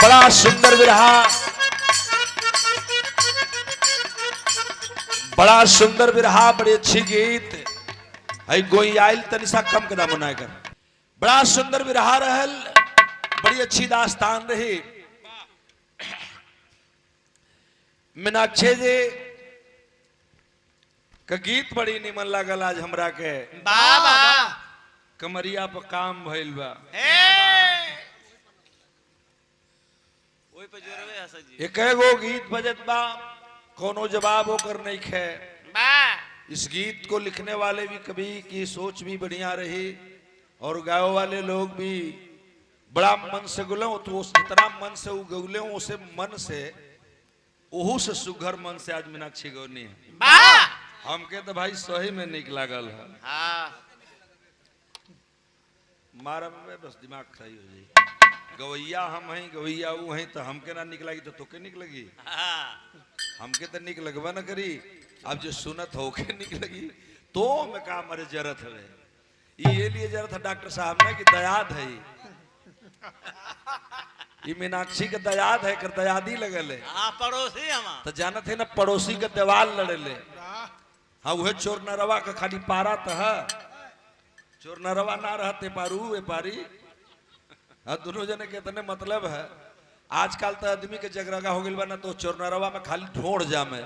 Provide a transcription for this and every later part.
बड़ा सुंदर विरहा, बड़ा सुंदर विरहा, बड़ी अच्छी गीत है। गोई आयल तनिषा कम कदा मना कर, बड़ा सुंदर विरहा रहल, बड़ी अच्छी दास्तान रही। मीनाक्षी जी का गीत बड़ी निमन लागल आज हमरा के। बाबा कमरिया पर काम भइल बा। ओई पे जोरवे हसन जी। एक गो गीत बजत बा, कोनो जवाब होकर नहीं खे। इस गीत को लिखने वाले भी कभी की सोच भी बढ़िया रही और गाँव वाले लोग भी बड़ा मन से गुले, तो इतना मन से उगले उसे मन से ओहू से सुघर मन से आज मीनाक्षी गौनी है। हमके तो भाई सही में निक लागल है। मारा में बस दिमाग सही हो जाए। गवैया हम हैं, गवैया वो हैं, तो हमके ना निक लगी तो तोके निक लगी। हमके तो निक लगवा ना करी, अब जो सुनत हो के निक लगी तो मैं कहा मरे जरूरत है। ये लिए जरूरत है डॉक्टर साहब ने कि दयाद है, ये मीनाक्षी के दयाद है, कर दयादी लगल है। पड़ोसी हम तो जानत है ना, पड़ोसी के देवाल लड़े ले। हाँ वह चोर नरवा का खाली पारा तो है, चोर नरवा ना रहते पारू वे पारी। हाँ दोनों जने के इतने मतलब है। आजकल तो आदमी के जगरगा हो गई बा ना, तो चोर नरवा में खाली ढोड़ जामे।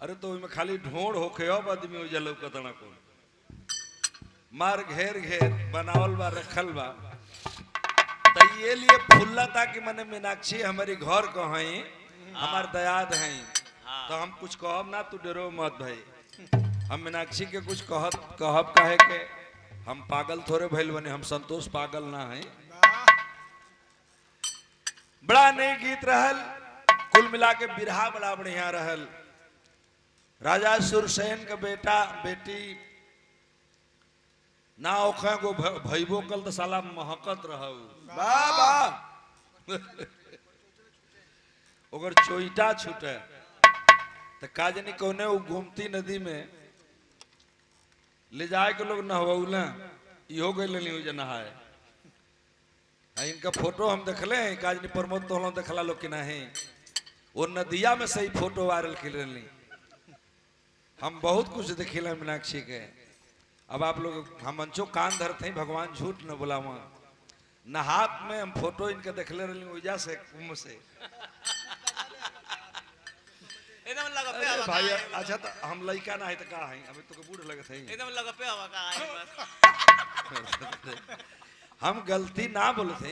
अरे तो में खाली ढोड़ होके अब आदमी हो जलो कतना को मार घेर घेर बनावल बा रखल बा। तो ये लिए फुल्ला था कि मैंने मीनाक्षी हमारी घर को हैं, हमार दयाद हैं, तो हम कुछ कहब ना, तू डरो मत भाई। हम मीनाक्षी के कुछ कहब कहे के हम पागल थोड़े भइल बने, हम संतोष पागल ना हैं। बड़ा नई गीत रहल, कुल मिला के बिरहा बड़ा बढ़िया रहल। राजा सुरसेन का बेटा बेटी ना ओखे गो भइबो कल तो साला महकत रहू बाबा। ओकर चोइटा छूटे तो काजनी कोने वो गोमती नदी में ले जाए के लोग नहवौले, इहो गई नहाए। इनका फोटो हम देखले हैं, काजनी प्रमोद तो देखला लोग कि नहीं, वो नदिया में सही फोटो वायरल कर रही। हम बहुत कुछ देखिला मीनाक्षी के। अब आप लोग हम मंचो कान धरते हैं, भगवान झूठ न बुलावा। नहात में हम फोटो इनके देखले रही वजह से कुंभ से। एकदम लगपे अरे हवा भाई का अच्छा तो हम लड़का ना है तो का है, अभी तो बूढ़ लगत है। एकदम लगपे हवा का हम गलती ना बोलते,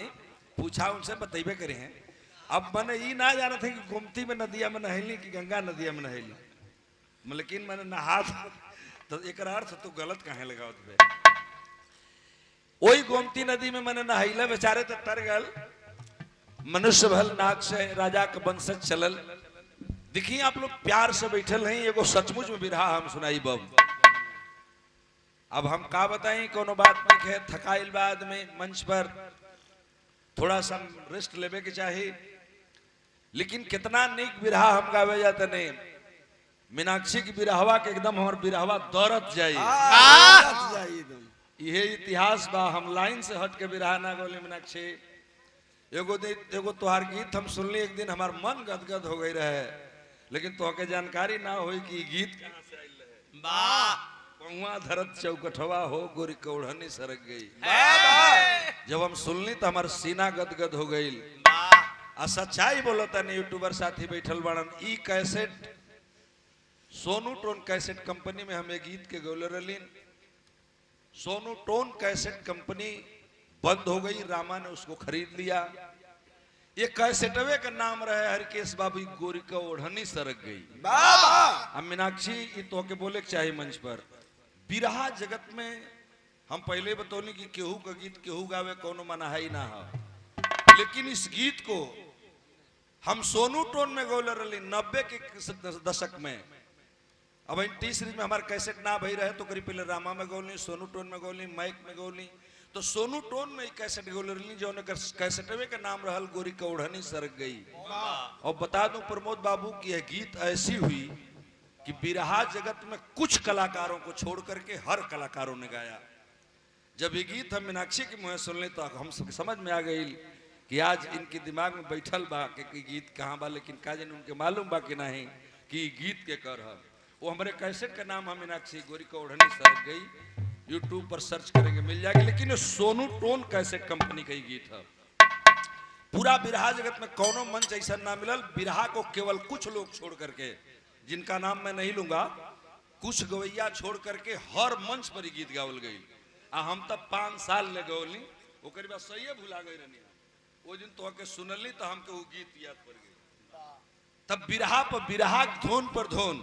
पूछा उनसे बतेबे करे हैं। अब मैंने ये ना जाना था कि गोमती में नदिया में नहली कि गंगा नदिया में नहली, लेकिन मैंने नहा तो एक अर्थ तो गलत कहे लगा। वही गोमती नदी में मैंने नहाइला, बेचारे तो तर गल। मनुष्य भल नाग से राजा का वंशज चलल। देखिए आप लोग प्यार से बैठल हैं, एगो सचमुच में बिरहा हम सुनाई बब। अब हम का बताएं, कोनो बात नहीं है, थकाइल बाद में मंच पर थोड़ा सा रेस्ट लेवे के चाहिए। लेकिन कितना नेक बिरहा हम गावे जाते नहीं। मीनाक्षी की बिरहवा के एकदम हमार बिरहवा दौड़त जाई। यह इतिहास बा, हम लाइन से हट के बिरहा ना गोले मीनाक्षी। एगो तोहार गीत हम सुनली एक दिन, हमार मन गदगद हो गई रहे, लेकिन तोहके जानकारी ना होई कि गीत कहां से आइल रहे। वाह पहुआ धरत चौकठवा हो गोरी कौड़नी सरक गई। जब हम सुनली तो हमार सीना गदगद हो गई। आ सच्चाई बोलता नहीं, यूट्यूबर साथी बैठल बड़न। ई कैसेट सोनू टोन कैसेट कंपनी में हमें गीत के गौले रही। सोनू टोन कैसेट कंपनी बंद हो गई, रामा ने उसको खरीद लिया। ये कैसेटवे का नाम रहे हरकेश बाबू गोरी का ओढ़नी सरक गई। अब मीनाक्षी ये तो के बोले चाहिए मंच पर, बिरहा जगत में हम पहले बतौली कि केहू का गीत केहू गावे, कोनो मनाही ना हो। लेकिन इस गीत को हम सोनू टोन में गौले रही 90 के दशक में। अब 30 में हमारे कैसेट ना भई रहे तो करीब पहले रामा में गौली, सोनू टोन में गौली, माइक में गौली। तो सोनू टोन में कैसेट गौले रही, जो कैसेटवे का नाम रहल गोरी का ओढ़नी सरक गई। और बता दूं प्रमोद बाबू की यह गीत ऐसी हुई कि बिरहा जगत में कुछ कलाकारों को छोड़ करके हर कलाकारों ने गाया। जब ये गीत हम मीनाक्षी के मुंह सुन ले तो हम समझ में आ गई कि आज इनके दिमाग में बैठल बा कि गीत कहाँ बा, लेकिन का जाने उनके मालूम बा कि नहीं कि गीत के कर है। वो हमारे कैसेट का नाम है मीनाक्षी गोरी का ओढ़नी सरक गई। यूट्यूब पर सर्च करेंगे मिल जाएगी। लेकिन ये सोनू टोन कैसेट कंपनी का ही गीत है। पूरा बिरहा जगत में कोनो मंच ऐसा ना मिलल, बिरहा को केवल कुछ लोग छोड़ करके, जिनका नाम मैं नहीं लूंगा, कुछ गवैया छोड़ करके हर मंच पर ही गीत गावल गई। हम तब 5 साल ले गौली, ओकर बाद सही भुला गई रहनी। वो दिन तो के सुनली तो हमके वो गीत याद पड़ गई। तब बिरहा पर बिरहा, धुन पर धुन।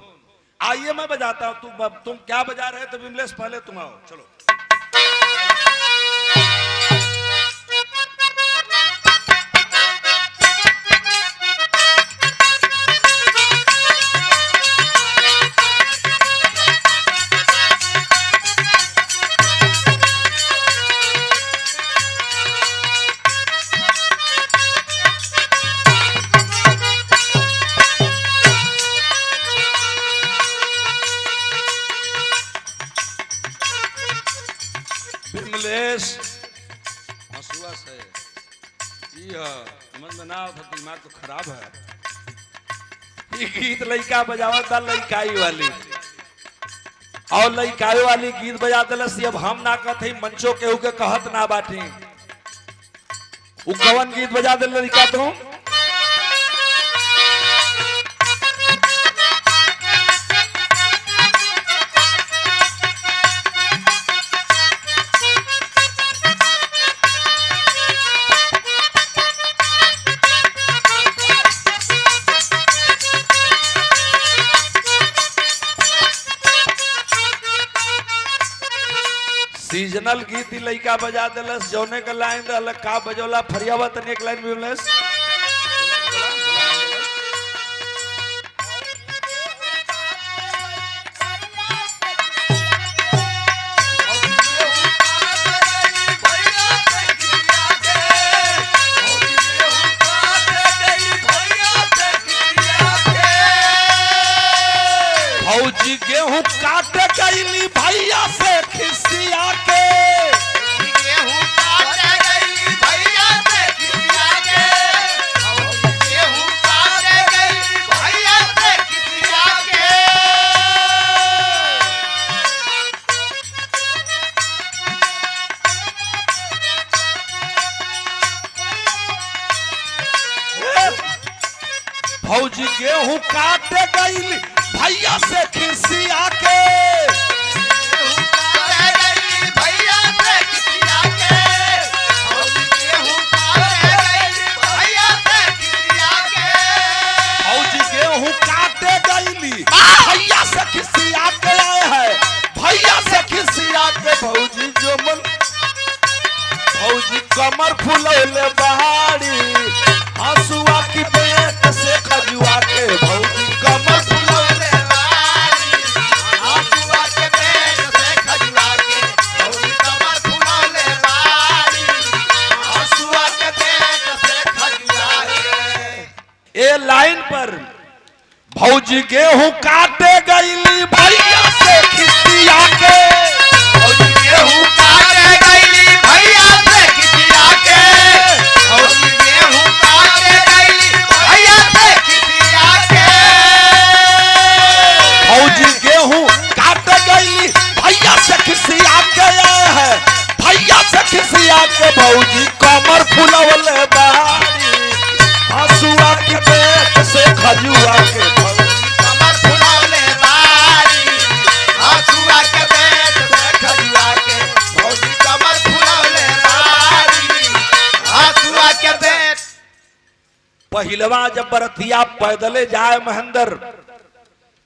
आइए मैं बजाता हूं, तुम क्या बजा रहे थे विमलेश? पहले तुम आओ, चलो। विमलेश हंसुआ से समझ में ना आता, दिमाग तो खराब है। ये गीत लड़का बजावत था लड़काई वाली, और लड़काई वाली गीत बजा दिलस। अब हम ना कहते मंचो केहू के कहत ना बाटी। वो कवन गीत बजा दिल लड़का तुम? सीजनल गीत ही लड़का बजा दिलस। जौने का लाइन रहल का बजौला फरियावा तनी एक लाइन विमलेश। भौजी गेहूं काटे गईली भैया से खिसिया के। गेहूं काटे गईली भैया से खिसिया के। गेहूं काटे गईली भैया से खिसिया के। भौजी गेहूं काटे गईली भैया से खिसिया के। भौजी गेहूं काटे गईली भैया से खिसिया के आए हैं, भैया से खिसिया के। भौजी जो मन भौजी कमर फुलौले बहारी, हंसुआ की पेट से खजुआ के। भौजी कमर फुलौले बहारी, हंसुआ के पेट से खजुआ के। भौजी कमर फुलौले बहारी, हंसुआ के पेट से खजुआ के। ए लाइन पर भौजी गेहूं काटे गईली भैया से खिसिया के। भौजी गेहूं काटे गईली भैया से खिसिया के। भौजी गेहूं काटे गईली भैया से खिसिया के। भौजी गेहूं काटे गईली भैया से खिसिया के आए हैं, भैया से खिसिया के। भौजी कमर फुलौले बहारी, हंसुआ के पेट से खजुआ के। कमर फुलौले बहारी, हंसुआ के पेट से खजुआ के। भौजी कमर फुलौले बहारी, हंसुआ के पेट। पहिलवा जब बरतिया पैदले जाए महेंद्र,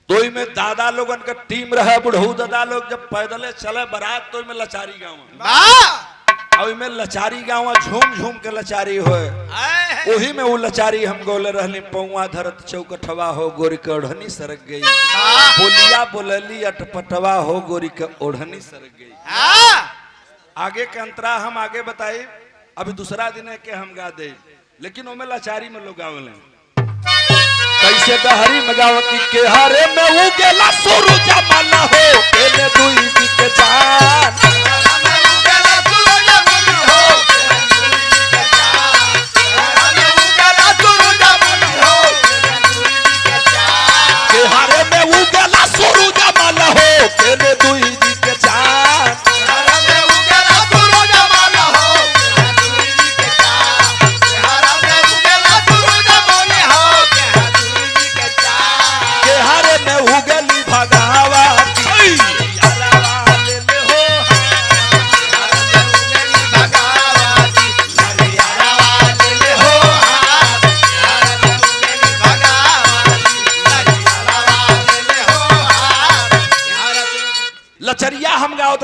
तो में दादा लोगन का टीम रहे, बुढ़ऊ दादा लोग जब पैदले चले बारात, तो में लचारी गाँव और में लचारी गाँव झूम झूम के लचारी होए। वही में वो लचारी हम गोले रहली, पौआ धरत चौकठवा हो गोरी के ओढ़नी सरक गई। बोलिया बोलली अटपटवा हो गोरी के ओढ़नी सरक गई। आगे के अंतरा हम आगे बताए, अभी दूसरा दिन है के हम गा दे, लेकिन ओमे लाचारी में लोग गावले कैसे गहरी में गावती के हरे में उगेला सूरज माला हो एने दुई जी के जान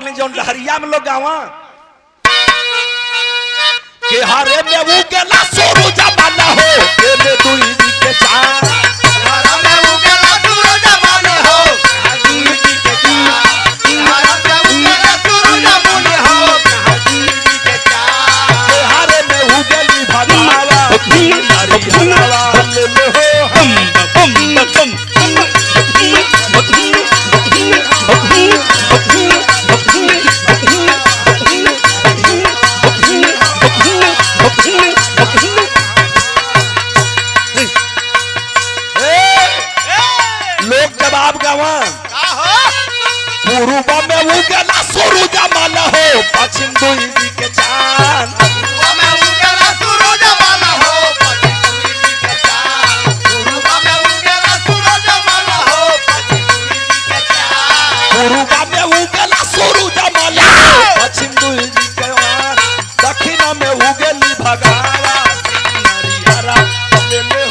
नहीं जौन डहरिया में लोग गावा के हारे में वो गेला सोरू जमाना हो के में दुई दी के चार हरा में उगला सूरज माने हो हाजी जी के चार हरा में उगला सूरज माने हो हाजी जी के चार के हारे में वो गेली भगावा हरियाणा ले ले हो हम लोग जवाब गावा का हो पूर्व में वो गेला सोरू जमाना हो पश्चिम दुई दी के चांद पूर्व में उगला सूरज माने हो पश्चिम जी के चार पूर्व में उगला सूरज माने हो पश्चिम जी के चार पूर्व में वो गेला सोरू जमाना हो पश्चिम दुई दी के चांद दक्षिण में वो गेली भगावा हरियाणा ले ले